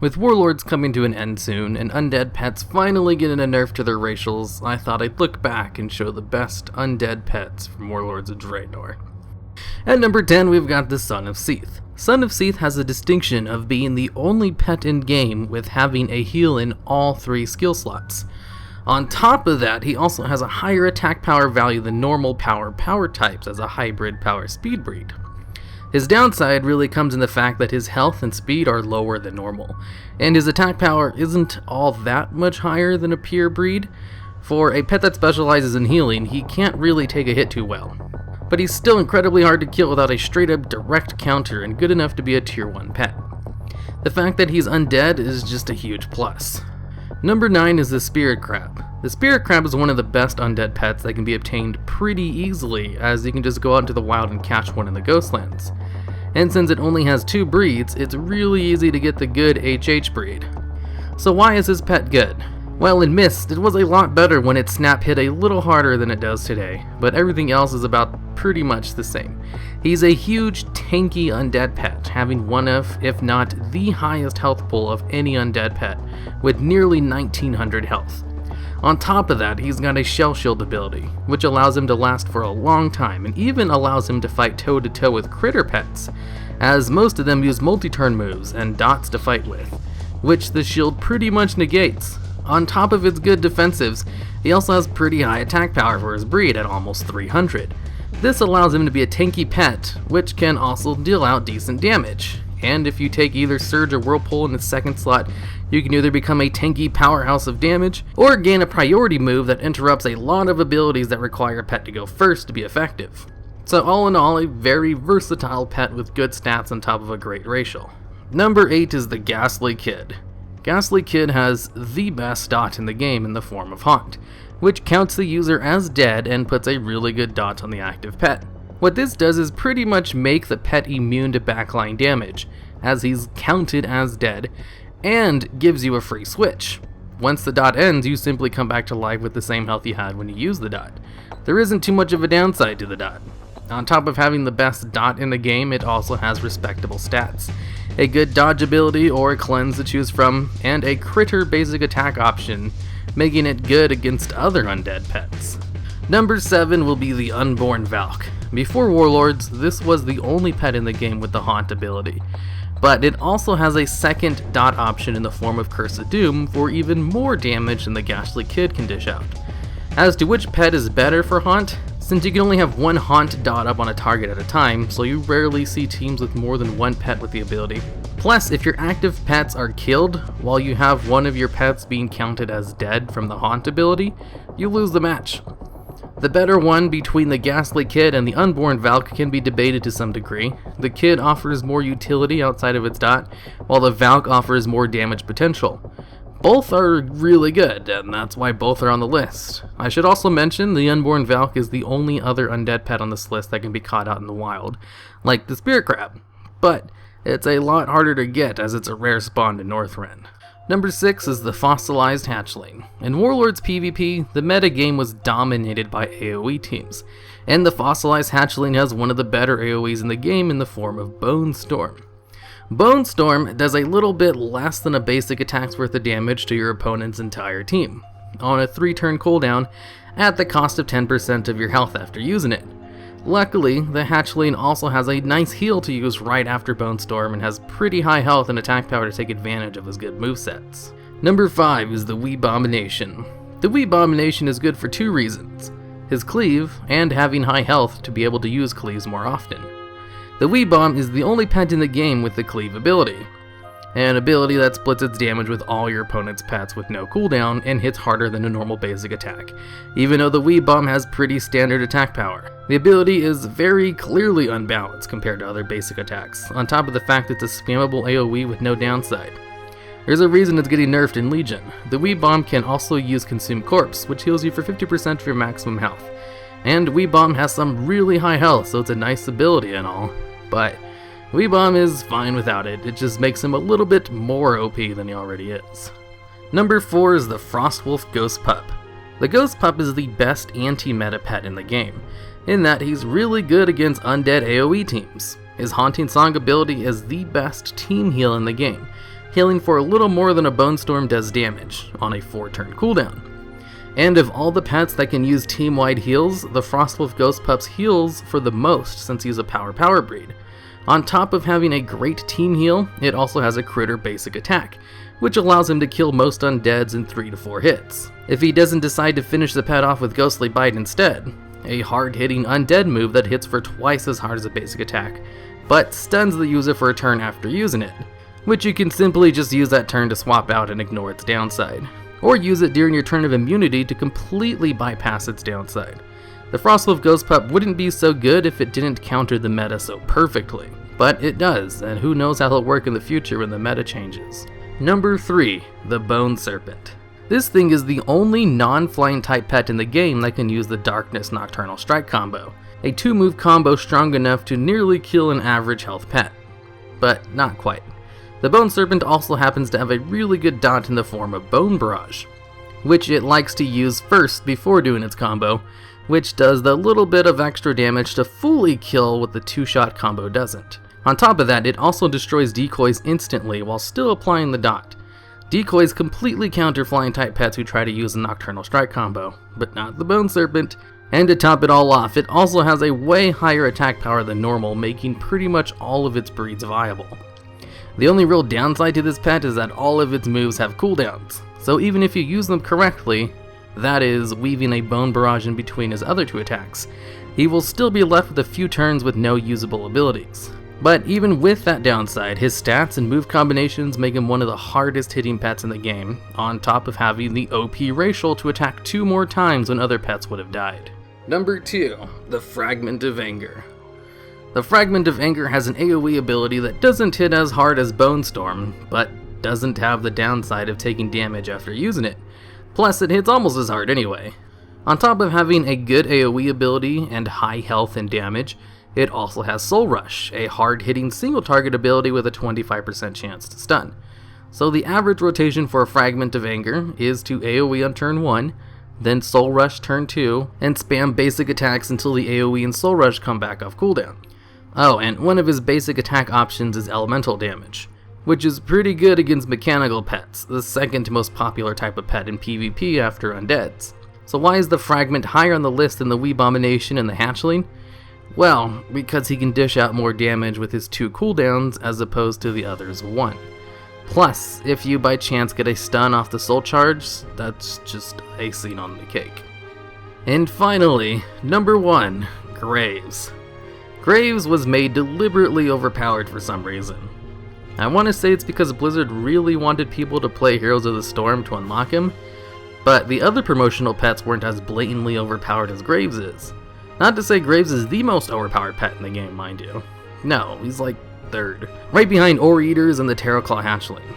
With Warlords coming to an end soon, and undead pets finally getting a nerf to their racials, I thought I'd look back and show the best undead pets from Warlords of Draenor. At number 10, we've got the Son of Seethe. Son of Seethe has the distinction of being the only pet in game with having a heal in all 3 skill slots. On top of that, he also has a higher attack power value than normal power types as a hybrid power speed breed. His downside really comes in the fact that his health and speed are lower than normal, and his attack power isn't all that much higher than a pure breed. For a pet that specializes in healing, he can't really take a hit too well. But he's still incredibly hard to kill without a straight up direct counter and good enough to be a tier 1 pet. The fact that he's undead is just a huge plus. Number 9 is the Spirit Crab. The Spirit Crab is one of the best undead pets that can be obtained pretty easily, as you can just go out into the wild and catch one in the Ghostlands. And since it only has 2 breeds, it's really easy to get the good HH breed. So why is this pet good? Well, in Mist, it was a lot better when its snap hit a little harder than it does today, but everything else is about pretty much the same. He's a huge, tanky undead pet, having one of, if not the highest health pool of any undead pet, with nearly 1900 health. On top of that, he's got a Shell Shield ability, which allows him to last for a long time and even allows him to fight toe-to-toe with critter pets, as most of them use multi-turn moves and dots to fight with, which the shield pretty much negates. On top of its good defensives, he also has pretty high attack power for his breed at almost 300. This allows him to be a tanky pet, which can also deal out decent damage. And if you take either Surge or Whirlpool in the second slot, you can either become a tanky powerhouse of damage, or gain a priority move that interrupts a lot of abilities that require a pet to go first to be effective. So all in all, a very versatile pet with good stats on top of a great racial. Number 8 is the Ghastly Kid. Ghastly Kid has the best dot in the game in the form of Haunt, which counts the user as dead and puts a really good dot on the active pet. What this does is pretty much make the pet immune to backline damage, as he's counted as dead, and gives you a free switch. Once the dot ends, you simply come back to life with the same health you had when you used the dot. There isn't too much of a downside to the dot. On top of having the best dot in the game, it also has respectable stats. A good dodge ability or a cleanse to choose from, and a critter basic attack option, making it good against other undead pets. Number 7 will be the Unborn Valcke. Before Warlords, this was the only pet in the game with the Haunt ability, but it also has a second dot option in the form of Curse of Doom for even more damage than the Ghastly Kid can dish out. As to which pet is better for Haunt, since you can only have one Haunt dot up on a target at a time, so you rarely see teams with more than one pet with the ability. Plus, if your active pets are killed while you have one of your pets being counted as dead from the Haunt ability, you lose the match. The better one between the Ghastly Kid and the Unborn Valcke can be debated to some degree. The Kid offers more utility outside of its dot, while the Valcke offers more damage potential. Both are really good, and that's why both are on the list. I should also mention the Unborn Valcke is the only other undead pet on this list that can be caught out in the wild, like the Spirit Crab, but it's a lot harder to get as it's a rare spawn in Northrend. Number 6 is the Fossilized Hatchling. In Warlords PvP, the metagame was dominated by AoE teams, and the Fossilized Hatchling has one of the better AoEs in the game in the form of Bone Storm. Bone Storm does a little bit less than a basic attack's worth of damage to your opponent's entire team, on a 3-turn cooldown at the cost of 10% of your health after using it. Luckily, the Hatchling also has a nice heal to use right after Bone Storm and has pretty high health and attack power to take advantage of his good movesets. Number 5 is the WeBomb. The WeBomb is good for 2 reasons: his cleave and having high health to be able to use cleaves more often. The WeBomb is the only pet in the game with the cleave ability, an ability that splits its damage with all your opponent's pets with no cooldown and hits harder than a normal basic attack, even though the WeBomb has pretty standard attack power. The ability is very clearly unbalanced compared to other basic attacks, on top of the fact it's a spammable AoE with no downside. There's a reason it's getting nerfed in Legion. The WeBomb can also use Consume Corpse, which heals you for 50% of your maximum health. And WeBomb has some really high health, so it's a nice ability and all, but WeBomb is fine without it. It just makes him a little bit more OP than he already is. Number 4 is the Frostwolf Ghost Pup. The Ghost Pup is the best anti-meta pet in the game, in that he's really good against undead AoE teams. His Haunting Song ability is the best team heal in the game, healing for a little more than a Bone Storm does damage, on a 4-turn cooldown. And of all the pets that can use team-wide heals, the Frostwolf Ghost Pup heals for the most since he's a power breed. On top of having a great team heal, it also has a critter basic attack, which allows him to kill most undeads in 3 to 4 hits. If he doesn't decide to finish the pet off with Ghostly Bite instead, a hard-hitting undead move that hits for twice as hard as a basic attack, but stuns the user for a turn after using it, which you can simply just use that turn to swap out and ignore its downside, or use it during your turn of immunity to completely bypass its downside. The Frostwolf Ghost Pup wouldn't be so good if it didn't counter the meta so perfectly, but it does, and who knows how it'll work in the future when the meta changes. Number 3, the Bone Serpent. This thing is the only non-flying type pet in the game that can use the Darkness Nocturnal Strike combo, a 2-move combo strong enough to nearly kill an average health pet. But not quite. The Bone Serpent also happens to have a really good dot in the form of Bone Barrage, which it likes to use first before doing its combo, which does the little bit of extra damage to fully kill what the 2-shot combo doesn't. On top of that, it also destroys decoys instantly while still applying the dot. Decoys completely counter flying type pets who try to use a Nocturnal Strike combo, but not the Bone Serpent. And to top it all off, it also has a way higher attack power than normal, making pretty much all of its breeds viable. The only real downside to this pet is that all of its moves have cooldowns, so even if you use them correctly, that is, weaving a Bone Barrage in between his other 2 attacks, he will still be left with a few turns with no usable abilities. But even with that downside, his stats and move combinations make him one of the hardest hitting pets in the game, on top of having the OP racial to attack 2 more times when other pets would have died. Number 2, the Fragment of Anger. The Fragment of Anger has an AoE ability that doesn't hit as hard as Bone Storm, but doesn't have the downside of taking damage after using it. Plus, it hits almost as hard anyway. On top of having a good AoE ability and high health and damage, it also has Soul Rush, a hard-hitting single-target ability with a 25% chance to stun. So the average rotation for a Fragment of Anger is to AoE on turn 1, then Soul Rush turn 2, and spam basic attacks until the AoE and Soul Rush come back off cooldown. Oh, and one of his basic attack options is Elemental Damage, which is pretty good against mechanical pets, the second most popular type of pet in PvP after Undeads. So why is the Fragment higher on the list than the WeBomb and the Hatchling? Well, because he can dish out more damage with his 2 cooldowns as opposed to the other's 1. Plus, if you by chance get a stun off the soul charge, that's just icing on the cake. And finally, number 1, Graves. Graves was made deliberately overpowered for some reason. I want to say it's because Blizzard really wanted people to play Heroes of the Storm to unlock him, but the other promotional pets weren't as blatantly overpowered as Graves is. Not to say Graves is the most overpowered pet in the game, mind you. No, he's like 3rd, right behind Ore Eaters and the Terraclaw Hatchling.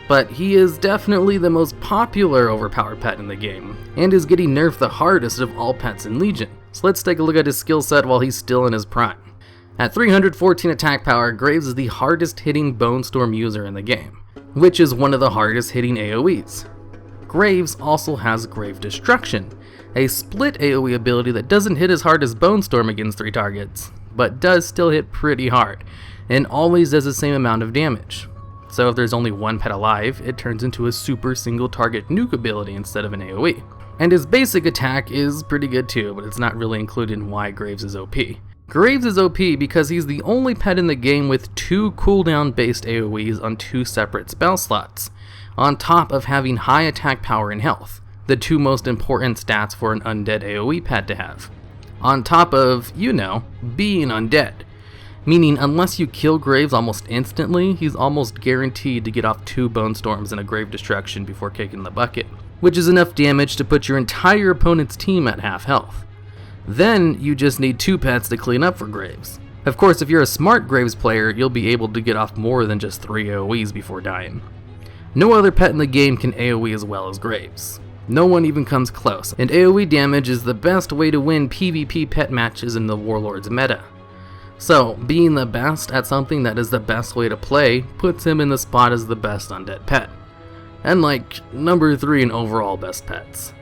But he is definitely the most popular overpowered pet in the game, and is getting nerfed the hardest of all pets in Legion. So let's take a look at his skill set while he's still in his prime. At 314 attack power, Graves is the hardest hitting Bone Storm user in the game, which is one of the hardest hitting AoEs. Graves also has Grave Destruction, a split AoE ability that doesn't hit as hard as Bone Storm against 3 targets, but does still hit pretty hard, and always does the same amount of damage. So if there's only 1 pet alive, it turns into a super single target nuke ability instead of an AoE. And his basic attack is pretty good too, but it's not really included in why Graves is OP. Graves is OP because he's the only pet in the game with 2 cooldown based AoEs on 2 separate spell slots, on top of having high attack power and health, the 2 most important stats for an undead AoE pet to have. On top of, being undead. Meaning unless you kill Graves almost instantly, he's almost guaranteed to get off 2 Bone Storms and a Grave Destruction before kicking the bucket, which is enough damage to put your entire opponent's team at half health. Then you just need 2 pets to clean up for Graves. Of course, if you're a smart Graves player, you'll be able to get off more than just 3 AoEs before dying. No other pet in the game can AoE as well as Graves. No one even comes close, and AoE damage is the best way to win PvP pet matches in the Warlords meta. So, being the best at something that is the best way to play puts him in the spot as the best undead pet. And number 3 in overall best pets.